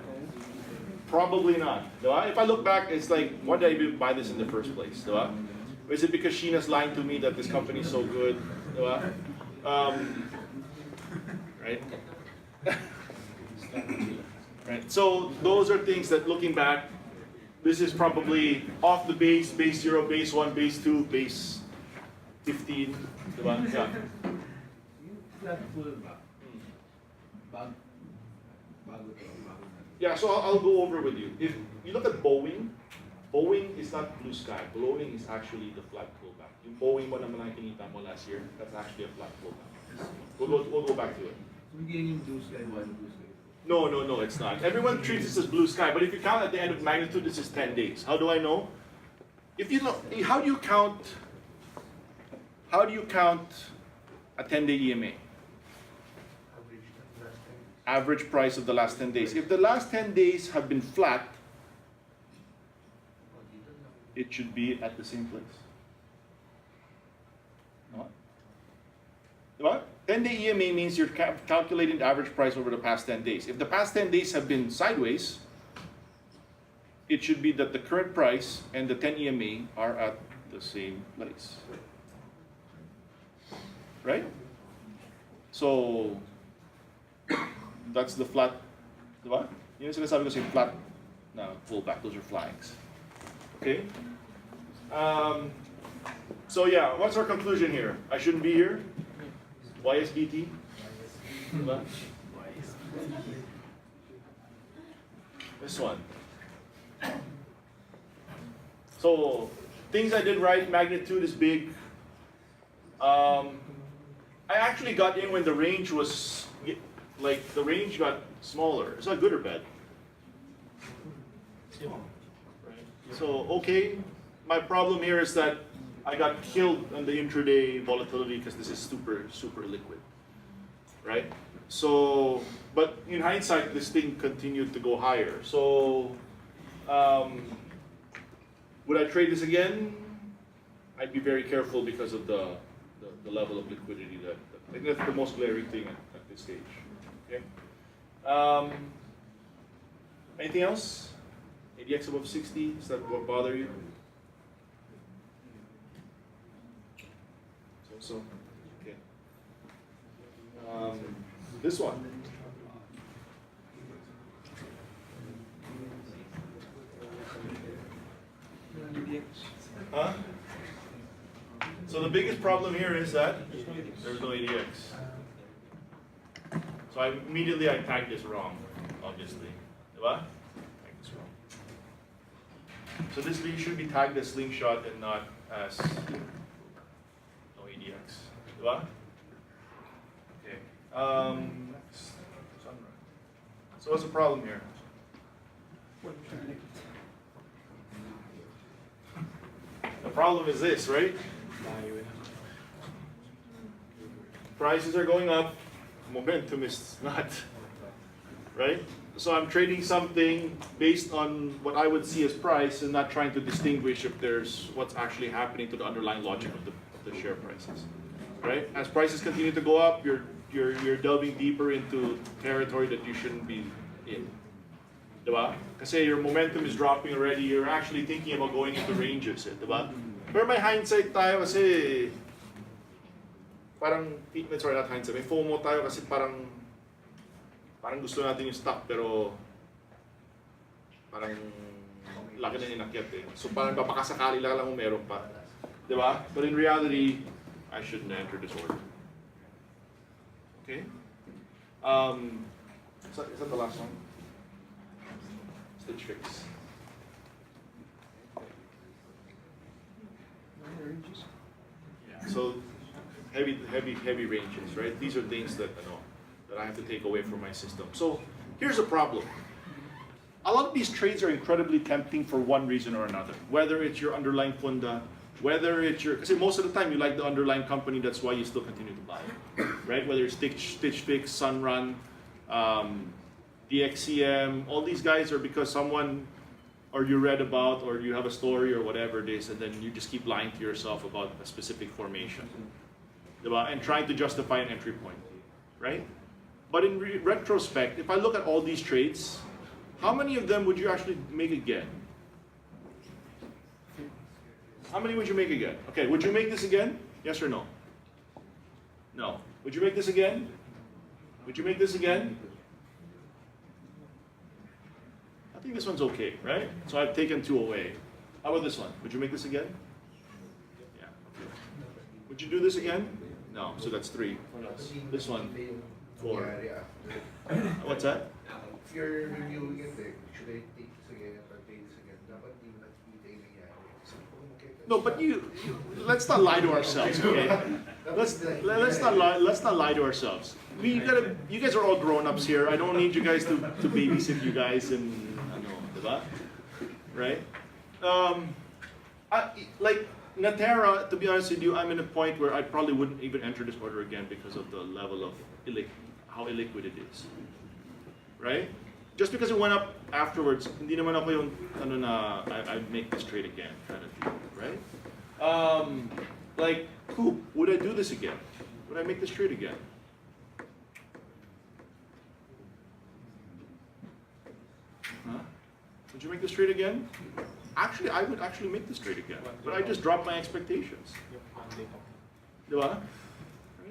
Probably not. Diba? If I look back, it's like, why did I even buy this in the first place? Diba? Or is it because Sheena's lying to me that this company is so good? Diba? Right? Right. So those are things that, looking back, this is probably off the base 0, base 1, base 2, base 15. Diba? Yeah. Yung flat pullback, bago to, bago na. Yeah, so I'll go over with you. If you look at Boeing, Boeing is not blue sky. Boeing is actually the flat pullback. Yung Boeing mo naman nakikita mo last year, that's actually a flat pullback. We'll go back to it. So we're getting blue sky 1, blue sky 2. No, it's not. Everyone treats this as blue sky, but if you count at the end of magnitude, this is 10 days. How do I know? If you know, how do you count a 10-day EMA? Average price of the last 10 days. If the last 10 days have been flat, it should be at the same place. No? Diba? 10-day EMA means you're calculating the average price over the past 10 days. If the past 10 days have been sideways, it should be that the current price and the 10 EMA are at the same place. Right? So, that's the flat, diba? Yun yung sinasabi ko sa flat na pullback, those are flags. Okay? So yeah, what's our conclusion here? I shouldn't be here? YSBT? Diba? This one. So, things I did right, magnitude is big. I actually got in when the range was, like, the range got smaller. Is that good or bad? So, okay. My problem here is that I got killed on the intraday volatility because this is super, super liquid, right? So, but in hindsight, this thing continued to go higher. So, would I trade this again? I'd be very careful because of the level of liquidity that I think that's the most glaring thing at this stage. Okay. Anything else? ADX above 60, does that bother you? So, okay. This one. Huh? So the biggest problem here is that there's no ADX. So immediately I tagged this wrong, obviously. Diba? Tag this wrong. So this should be tagged as slingshot and not as no ADX. Diba? Okay. So what's the problem here? The problem is this, right? Prices are going up, momentum is not, right? So I'm trading something based on what I would see as price and not trying to distinguish if there's what's actually happening to the underlying logic of the share prices, right? As prices continue to go up, you're delving deeper into territory that you shouldn't be in. Diba? Kasi your momentum is dropping already, you're actually thinking about going into ranges, diba? Pero may hindsight tayo kasi parang, sorry, not hindsight, may FOMO tayo kasi parang gusto natin yung stock pero parang laki na inakyat eh. So parang papakasakali lang kung meron pa. Diba? But in reality, I shouldn't enter this order. Okay? Is that the last one? Stitch fix. Yeah. So heavy ranges, right? These are things that I have to take away from my system. So here's the problem. A lot of these trades are incredibly tempting for one reason or another. Whether it's your underlying funda, whether it's your, because most of the time you like the underlying company, that's why you still continue to buy, right? Whether it's Stitch Fix, Sunrun, DXCM, all these guys are because someone, or you read about, or you have a story or whatever it is, and then you just keep lying to yourself about a specific formation, and trying to justify an entry point, right? But in retrospect, if I look at all these trades, how many of them would you actually make again? How many would you make again? Okay, would you make this again? Yes or no? No. Would you make this again? Would you make this again? I think this one's okay, right? So I've taken 2 away. How about this one? Would you make this again? Yeah. Okay. Would you do this again? No. So that's 3. This one, 4. What's that? If you're reviewing it, should I take this again or take this again? Dapat di mo nakikita yung nangyari. So, kung makita- No, but let's not lie to ourselves, okay? Let's not lie to ourselves. You guys are all grown-ups here. I don't need you guys to babysit you guys and ano, diba? Right? Like Natera, to be honest with you, I'm in a point where I probably wouldn't even enter this order again because of the level of how illiquid it is. Right? Just because it went up afterwards, hindi naman ako yung ano na I make this trade again kind of deal, right? Like, would I do this again? Would I make this trade again? Huh? Would you make this trade again? Actually, I would actually make this trade again, but I just dropped my expectations. Diba?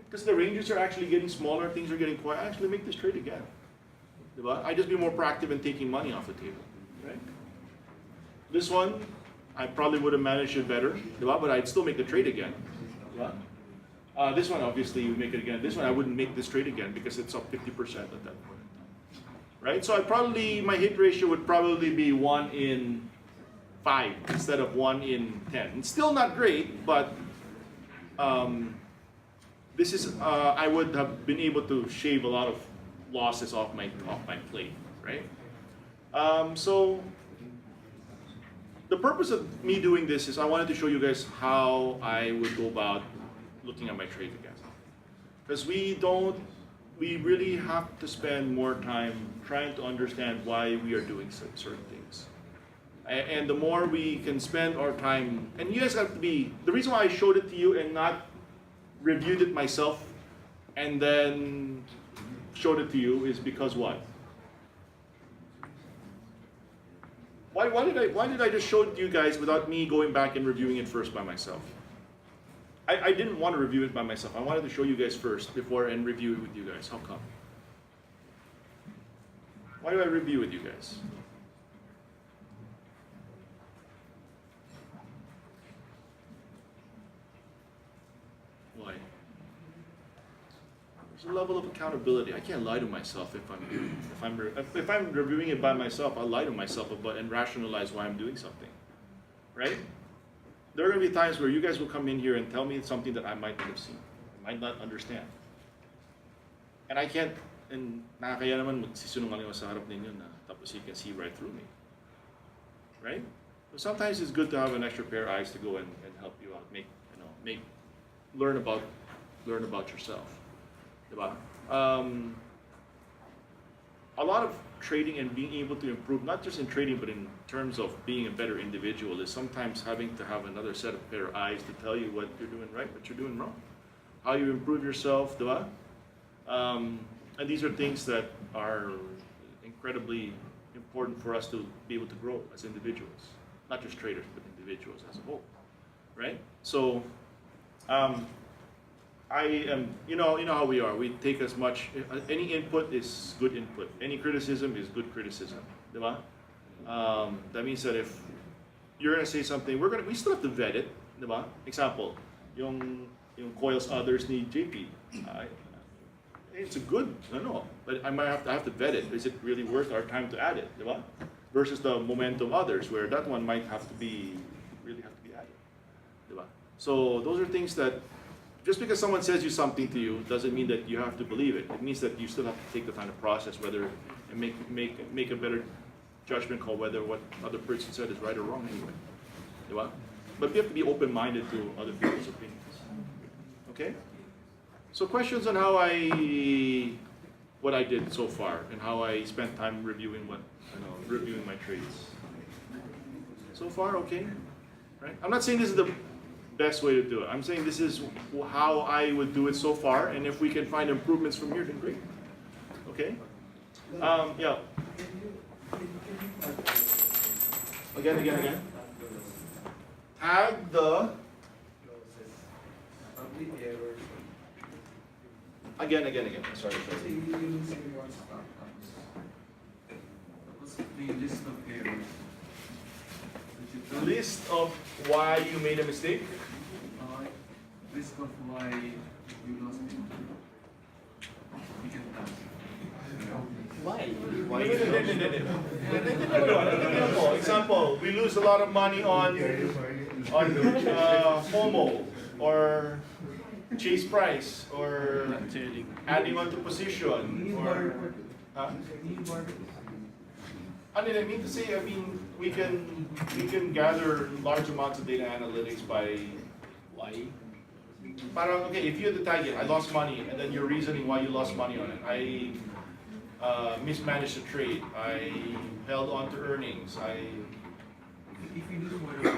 Because the ranges are actually getting smaller, things are getting quiet. I actually make this trade again. Diba? I just be more proactive in taking money off the table, right? This one, I probably would have managed it better, diba? But I'd still make the trade again. Diba? This one, obviously, you make it again. This one, I wouldn't make this trade again because it's up 50% at that point in time, right? So my hit ratio would probably be 1 in 5 instead of 1 in 10. It's still not great, but this is I would have been able to shave a lot of losses off my plate, right? So the purpose of me doing this is I wanted to show you guys how I would go about looking at my trades again. Because we really have to spend more time trying to understand why we are doing certain things. And the more we can spend our time, and you guys have to be, the reason why I showed it to you and not reviewed it myself and then showed it to you is because what? Why did I just show it to you guys without me going back and reviewing it first by myself? I didn't want to review it by myself. I wanted to show you guys first before and review it with you guys. How come? Why do I review with you guys? Why? There's a level of accountability. I can't lie to myself if I'm reviewing it by myself. I'll lie to myself about and rationalize why I'm doing something, right? There are going to be times where you guys will come in here and tell me something that I might not have seen, might not understand, and I can't. And nakakaya naman magsisinungaling ako sa harap ninyo na tapos you can see right through me, right? But sometimes it's good to have an extra pair of eyes to go and help you out, learn about yourself, diba? A lot of trading and being able to improve, not just in trading, but in terms of being a better individual, is sometimes having to have another set of pair of eyes to tell you what you're doing right, what you're doing wrong, how you improve yourself, diba? And these are things that are incredibly important for us to be able to grow as individuals, not just traders, but individuals as a whole, right? So, you know how we are. We take as much, any input is good input. Any criticism is good criticism, diba? That means that if you're gonna say something, we still have to vet it, diba? Example, yung coils others need JP. It's a good, but I might have to vet it. Is it really worth our time to add it, diba? Versus the momentum others, where that one might really have to be added, diba? So those are things that, just because someone says something to you doesn't mean that you have to believe it. It means that you still have to take the time to process whether and make a better judgment call whether what other person said is right or wrong anyway, diba? But you have to be open-minded to other people's opinions. Okay. So questions on what I did so far and how I spent time reviewing reviewing my trades. So far, okay, right? I'm not saying this is the best way to do it. I'm saying this is how I would do it so far, and if we can find improvements from here, then great. Okay? Yeah. Again. Tag the Public errors. Again. Sorry. Kasi yung sa your startups, what's the list of errors that you done? List of why you made a mistake. List of why you lost it. You can tell. Why? Example, we lose a lot of money on FOMO or chase price or adding on to position or I mean to say, we can gather large amounts of data analytics by why. Parang, okay, if you had the target, I lost money, and then you're reasoning why you lost money on it. I mismanaged the trade. I held on to earnings. If you lose more than 1%,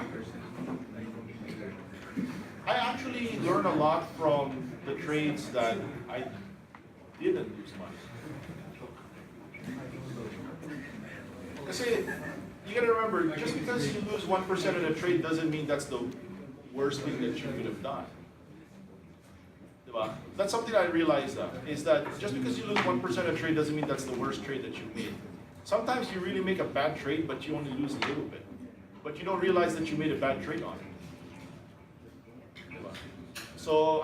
I actually learned a lot from the trades that I didn't lose money. Kasi, you gotta remember, just because you lose 1% of the trade doesn't mean that's the worst thing that you could have done. Diba? That's something I realized is that just because you lose 1% of trade doesn't mean that's the worst trade that you made. Sometimes you really make a bad trade, but you only lose a little bit. But you don't realize that you made a bad trade on it. Diba? So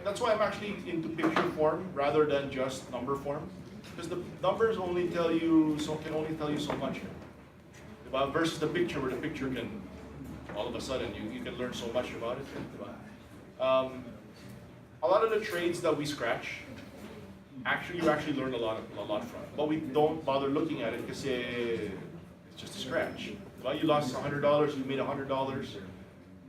that's why I'm actually into picture form rather than just number form. Because the numbers can only tell you so much. Diba? Versus the picture, where the picture can, all of a sudden, you can learn so much about it. Diba? A lot of the trades that we scratch, you actually learn a lot from. But we don't bother looking at it because it's just a scratch. Well, you lost $100, you made $100,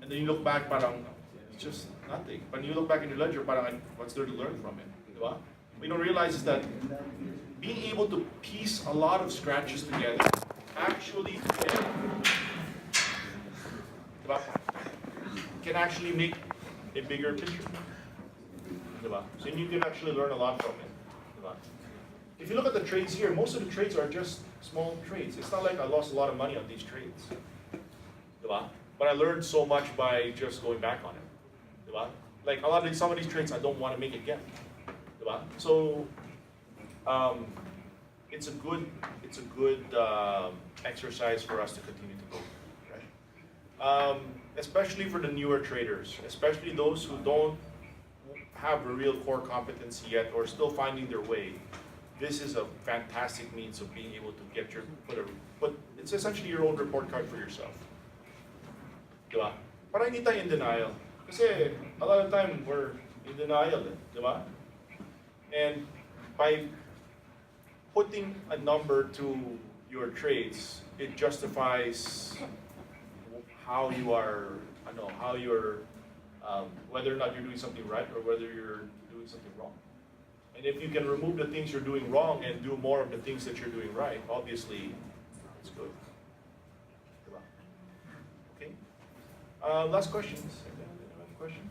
and then you look back, parang it's just nothing. But you look back in your ledger, parang what's there to learn from it? Diba? What you don't realize is that being able to piece a lot of scratches together actually can actually make a bigger picture. Diba? So you can actually learn a lot from it. Diba? If you look at the trades here, most of the trades are just small trades. It's not like I lost a lot of money on these trades. Diba? But I learned so much by just going back on it. Diba? Like some of these trades I don't want to make again. Diba? So it's a good exercise for us to continue to go. Right? Especially for the newer traders, especially those who don't have a real core competency yet or still finding their way. This is a fantastic means of being able to get it's essentially your own report card for yourself. Diba? Para hindi tayo in denial. Kasi a lot of time we're in denial, diba? And by putting a number to your trades, it justifies how you're whether or not you're doing something right or whether you're doing something wrong. And if you can remove the things you're doing wrong and do more of the things that you're doing right, obviously, it's good. Okay? Last questions. Any questions?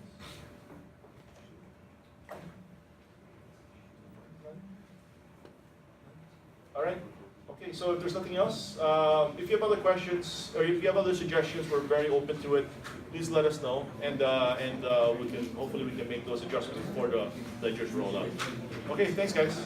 All right. Okay, so if there's nothing else, if you have other questions or if you have other suggestions, we're very open to it. Please let us know, and hopefully we can make those adjustments before the ledgers roll out. Okay, thanks guys.